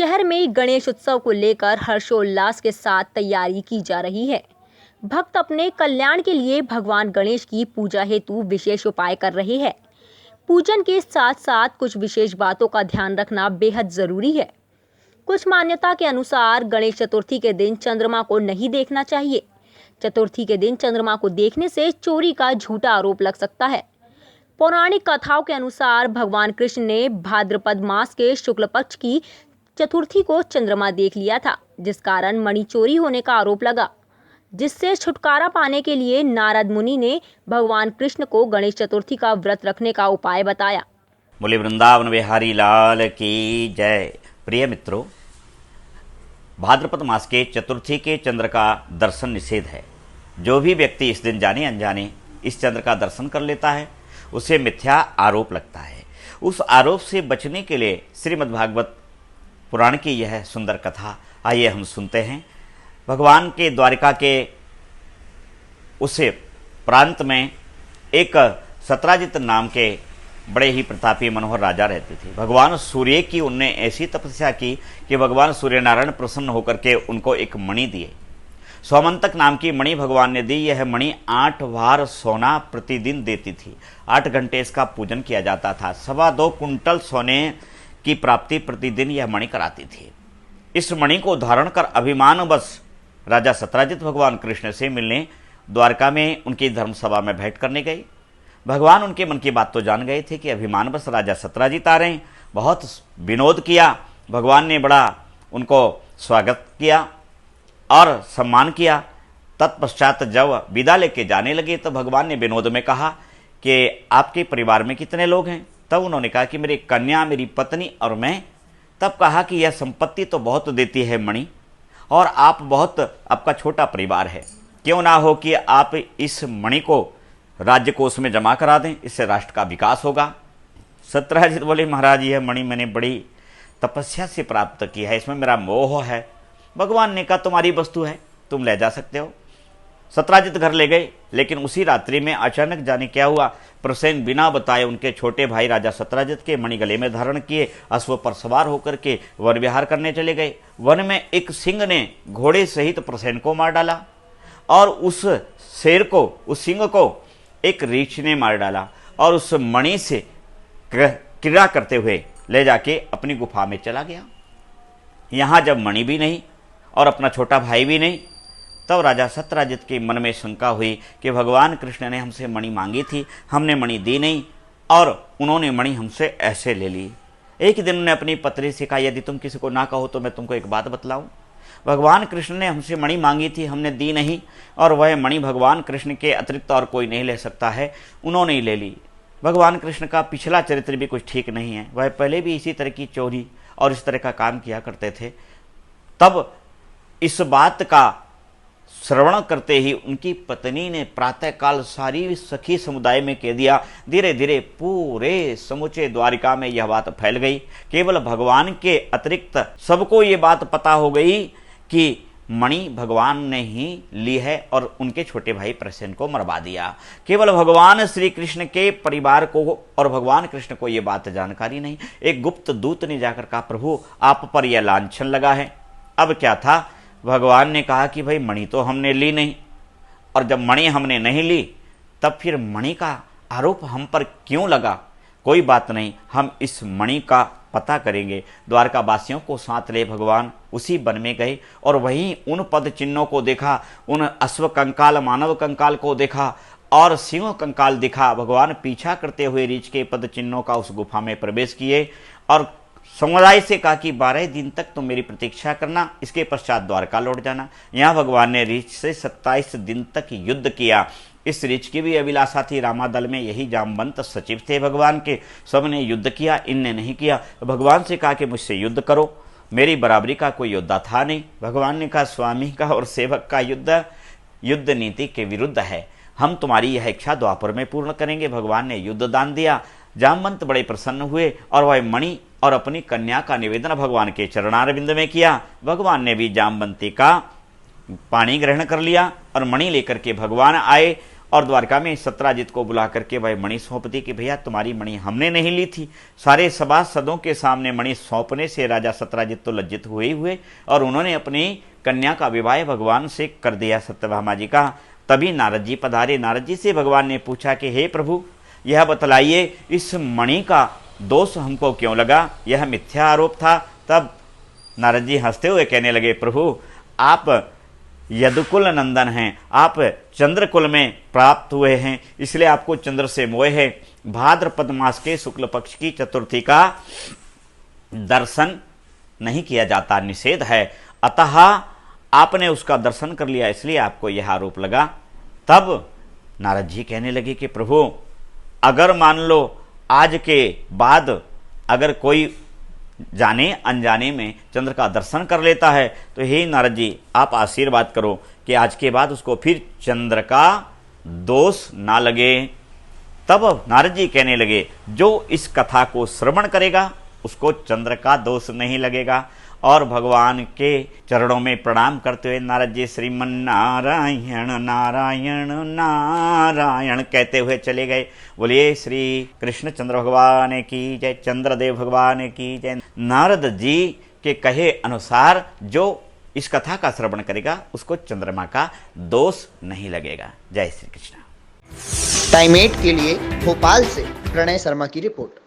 शहर में गणेश उत्सव को लेकर हर्षोल्लास के साथ तैयारी की जा रही है। भक्त अपने कल्याण के लिए भगवान गणेश की पूजा हेतु विशेष उपाय कर रहे हैं। पूजन के साथ साथ कुछ विशेष बातों का ध्यान रखना बेहद जरूरी है। कुछ मान्यता के अनुसार गणेश चतुर्थी के दिन चंद्रमा को नहीं देखना चाहिए। चतुर्थी के दिन चंद्रमा को देखने से चोरी का झूठा आरोप लग सकता है। पौराणिक कथाओं के अनुसार भगवान कृष्ण ने भाद्रपद मास के शुक्ल पक्ष की चतुर्थी को चंद्रमा देख लिया था, जिस कारण मणि चोरी होने का आरोप लगा, जिससे छुटकारा पाने के लिए नारद मुनि ने भगवान कृष्ण को गणेश चतुर्थी का व्रत रखने का उपाय बताया। बोले वृंदावन बिहारी लाल की जय। प्रिय मित्रों, भाद्रपद मास के चतुर्थी के चंद्र का दर्शन निषेध है। जो भी व्यक्ति इस दिन जाने अनजाने इस चंद्र का दर्शन कर लेता है, उसे मिथ्या आरोप लगता है। उस आरोप से बचने के लिए श्रीमद्भागवत पुराण की यह सुंदर कथा आइए हम सुनते हैं। भगवान के द्वारिका के उस प्रांत में एक सत्राजित नाम के बड़े ही प्रतापी मनोहर राजा रहते थे। भगवान सूर्य की उनने ऐसी तपस्या की कि भगवान सूर्य नारायण प्रसन्न होकर के उनको एक मणि दिए। सौमंतक नाम की मणि भगवान ने दी। यह मणि 8 बार सोना प्रतिदिन देती थी। 8 घंटे इसका पूजन किया जाता था। 2.25 कुंटल सोने की प्राप्ति प्रतिदिन यह मणि कराती थी। इस मणि को धारण कर अभिमानवश राजा सत्राजित भगवान कृष्ण से मिलने द्वारका में उनकी धर्मसभा में भेंट करने गए। भगवान उनके मन की बात तो जान गए थे कि अभिमानवश राजा सत्राजित आ रहे हैं। बहुत विनोद किया। भगवान ने बड़ा उनको स्वागत किया और सम्मान किया। तत्पश्चात जब विदा लेके जाने लगे तो भगवान ने विनोद में कहा कि आपके परिवार में कितने लोग हैं। तब उन्होंने कहा कि मेरी कन्या, मेरी पत्नी और मैं। तब कहा कि यह संपत्ति तो बहुत देती है मणि, और आपका छोटा परिवार है। क्यों ना हो कि आप इस मणि को राज्य कोष में जमा करा दें, इससे राष्ट्र का विकास होगा। सत्राजित बोले, महाराज यह मणि मैंने बड़ी तपस्या से प्राप्त की है, इसमें मेरा मोह है। भगवान ने कहा तुम्हारी वस्तु है, तुम ले जा सकते हो। सत्राजित घर ले गए, लेकिन उसी रात्रि में अचानक जाने क्या हुआ, प्रसेन बिना बताए उनके छोटे भाई राजा सत्राजित के मणि गले में धारण किए अश्व पर सवार होकर के वन विहार करने चले गए। वन में एक सिंह ने घोड़े सहित प्रसेन को मार डाला और उस सिंह को एक रीछ ने मार डाला और उस मणि से क्रीड़ा करते हुए ले जाके अपनी गुफा में चला गया। यहाँ जब मणि भी नहीं और अपना छोटा भाई भी नहीं, तब राजा सत्राजित के मन में शंका हुई कि भगवान कृष्ण ने हमसे मणि मांगी थी, हमने मणि दी नहीं और उन्होंने मणि हमसे ऐसे ले ली। एक दिन उन्होंने अपनी पत्नी से कहा, यदि तुम किसी को ना कहो तो मैं तुमको एक बात बतलाऊं। भगवान कृष्ण ने हमसे मणि मांगी थी, हमने दी नहीं, और वह मणि भगवान कृष्ण के अतिरिक्त और कोई नहीं ले सकता है, उन्होंने ही ले ली। भगवान कृष्ण का पिछला चरित्र भी कुछ ठीक नहीं है। वह पहले भी इसी तरह की चोरी और इस तरह का काम किया करते थे। तब इस बात का श्रवण करते ही उनकी पत्नी ने प्रातःकाल सारी सखी समुदाय में कह दिया। धीरे धीरे पूरे समूचे द्वारिका में यह बात फैल गई। केवल भगवान के अतिरिक्त सबको ये बात पता हो गई कि मणि भगवान ने ही ली है और उनके छोटे भाई प्रसेन को मरवा दिया। केवल भगवान श्री कृष्ण के परिवार को और भगवान कृष्ण को ये बात जानकारी नहीं। एक गुप्त दूत ने जाकर कहा, प्रभु आप पर यह लांछन लगा है। अब क्या था, भगवान ने कहा कि भाई मणि तो हमने ली नहीं, और जब मणि हमने नहीं ली तब फिर मणि का आरोप हम पर क्यों लगा। कोई बात नहीं, हम इस मणि का पता करेंगे। द्वारका वासियों को साथ ले भगवान उसी वन में गए और वहीं उन पद चिन्हों को देखा, उन अश्व कंकाल, मानव कंकाल को देखा और सिंह कंकाल दिखा। भगवान पीछा करते हुए रीछ के पद चिन्हों का उस गुफा में प्रवेश किए और समुदाय से कहा कि 12 दिन तक तुम मेरी प्रतीक्षा करना, इसके पश्चात द्वारका लौट जाना। यहाँ भगवान ने रीछ से 27 दिन तक युद्ध किया। इस रीछ की भी अभिलाषा थी। रामादल में यही जामवंत सचिव थे भगवान के, सबने युद्ध किया, इनने नहीं किया। भगवान से कहा कि मुझसे युद्ध करो, मेरी बराबरी का कोई योद्धा था नहीं। भगवान ने कहा स्वामी का और सेवक का युद्ध नीति के विरुद्ध है, हम तुम्हारी यह इच्छा द्वापर में पूर्ण करेंगे। भगवान ने युद्ध दान दिया। जामवंत बड़े प्रसन्न हुए और वह मणि और अपनी कन्या का निवेदन भगवान के चरणारविंद में किया। भगवान ने भी जामवंती का पानी ग्रहण कर लिया और मणि लेकर के भगवान आए और द्वारका में सत्राजित को बुला करके वह मणि सौंप दी कि भैया तुम्हारी मणि हमने नहीं ली थी। सारे सभासदों के सामने मणि सौंपने से राजा सत्राजित तो लज्जित हुए ही हुए और उन्होंने अपनी कन्या का विवाह भगवान से कर दिया, सत्यभामा जी का। तभी नारद जी पधारे। नारद जी से भगवान ने पूछा कि हे प्रभु, यह बतलाइए इस मणि का दोष हमको क्यों लगा, यह मिथ्या आरोप था। तब नारद जी हंसते हुए कहने लगे, प्रभु आप यदुकुल नंदन हैं, आप चंद्रकुल में प्राप्त हुए हैं, इसलिए आपको चंद्र से मोह है। भाद्रपद मास के शुक्ल पक्ष की चतुर्थी का दर्शन नहीं किया जाता, निषेध है, अतः आपने उसका दर्शन कर लिया, इसलिए आपको यह आरोप लगा। तब नारद जी कहने लगे कि प्रभु अगर मान लो आज के बाद अगर कोई जाने अनजाने में चंद्र का दर्शन कर लेता है तो हे नारद जी आप आशीर्वाद करो कि आज के बाद उसको फिर चंद्र का दोष ना लगे। तब नारद जी कहने लगे, जो इस कथा को श्रवण करेगा उसको चंद्र का दोष नहीं लगेगा। और भगवान के चरणों में प्रणाम करते हुए नारद जी श्रीमन नारायण नारायण नारायण कहते हुए चले गए। बोलिए श्री कृष्ण चंद्र भगवान की जय, चंद्रदेव भगवान की जय। नारद जी के कहे अनुसार जो इस कथा का श्रवण करेगा उसको चंद्रमा का दोष नहीं लगेगा। जय श्री कृष्ण। टाइम 8 के लिए भोपाल से प्रणय शर्मा की रिपोर्ट।